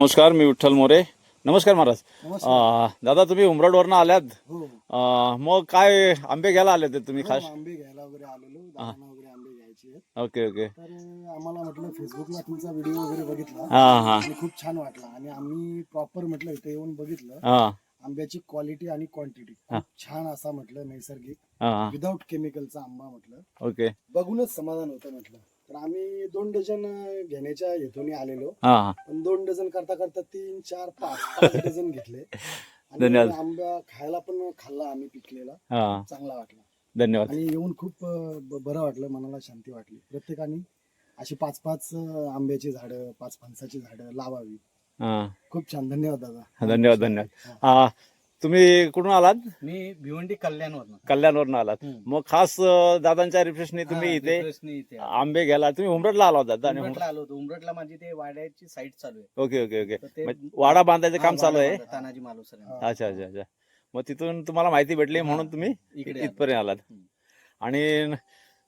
नमस्कार, मी विठ्ठल मोरे. नमस्कार महाराज. नमस्कार. दादा, तुम्ही उमरडवरनं आल्यात. हो मग काय आंबे घ्यायला आले ते तुम्ही हो, खास? आंबे घ्यायला वगैरे आलेलो, दादांना वगैरे आंबे घ्यायचे आहेत. Okay okay. तर आम्हाला म्हटलं फेसबुकला तुमचा व्हिडिओ वगैरे बघितला हां हां आणि खूप छान वाटला आणि आम्ही प्रॉपर म्हटलं इथे येऊन बघितलं. हां आंब्याची क्वालिटी आणि क्वांटिटी खूप छान असा म्हटलं नैसर्गिक हां. विदाऊट केमिकलचा आंबा म्हटलं ओके. बघूनच समाधान होतं म्हटलं. तर आम्ही 2 डझन घेण्याच्या हेतूने आलेलो, हां हां. पण 2 डझन करता करता 3, 4, 5 डझन घेतले आणि धन्यवाद. आंबा खायला पण खाल्ला आम्ही पिकलेला, हां, चांगला वाटला धन्यवाद. आणि येऊन खूप बरं वाटलं, मनाला शांती वाटली. प्रत्येकाने अशी 5-5 आंब्याची झाडं, 5 फणसाची झाडं लावावी. हां, खूप छान. धन्यवाद दादा. धन्यवाद धन्यवाद. तुम्ही कुठून आलात? मी भिवंडी कल्याणवरून. कल्याणवरून आलात. मग खास दादांच्या रिफ्रेशने तुम्ही इथे इथे आंबे घ्यायला तुम्ही उमरडला आला होता दादा? आणि उमरटला आलो होतो. उमरटला माझी ते वाड्याची साईट चालू आहे. Okay okay okay. तर ते मग वाडा बांधायचं काम हा, चालू आहे. वाडा तानाजी मालुसरे यांचं. अच्छा अच्छा अच्छा. मग तिथून तुम्हाला माहिती भेटली म्हणून तुम्ही इकडे इथपर्यंत आलात. हम्म. आणि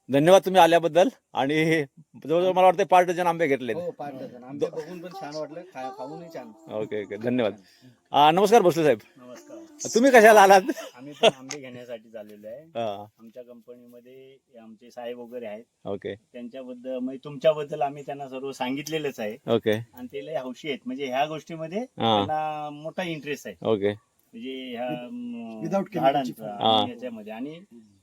धन्यवाद तुम्ही आल्याबद्दल. आणि जवळजवळ मला वाटतं 5 डझन आंबे घेतले. हो, 5 डझन आंबे बघून पण छान वाटलं, खाऊनही छान. ओके ओके, धन्यवाद. नमस्कार भोसले साहेब, नमस्कार. तुम्ही कशाला आलात? आम्ही पण आंबे घेण्यासाठी झालेलो आहे. हा, आमच्या कंपनीमध्ये आमचे साहेब वगैरे आहेत. ओके त्यांच्याबद्दल म्हणजे तुमच्याबद्दल आम्ही त्यांना सर्व सांगितलेलंच आहे ओके आणि ते लय हौशी आहेत. म्हणजे ह्या गोष्टीमध्ये हा. त्यांना मोठा इंटरेस्ट आहे. ओके म्हणजे ह्या Without chemical ची झाडांचा हा. आणि याच्यामध्ये आणि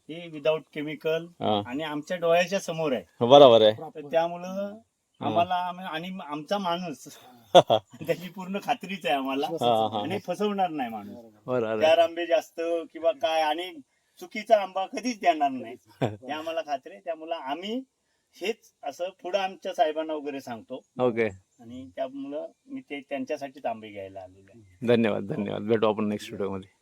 हे विदाऊट केमिकल हा, आणि आमच्या डोळ्याच्या समोर आहे. बरोबर आहे. तर त्यामुळं आम्हाला आणि आमचा माणूस त्याची पूर्ण खात्रीच आहे आम्हाला हा, हा. आणि फसवणार नाही माणूस. बरोबर आहे. 4 आंबे जास्त किंवा काय आणि चुकीचा आंबा कधीच देणार नाही हे आम्हाला खात्री आहे. त्यामुळं आम्ही हेच असं पुढे आमच्या साहेबांना वगैरे सांगतो ओके, आणि त्यामुळं मी ते त्यांच्यासाठीच आंबे घ्यायला आलेलो आहे. धन्यवाद धन्यवाद. भेटू आपण नेक्स्ट व्हिडिओ मध्ये.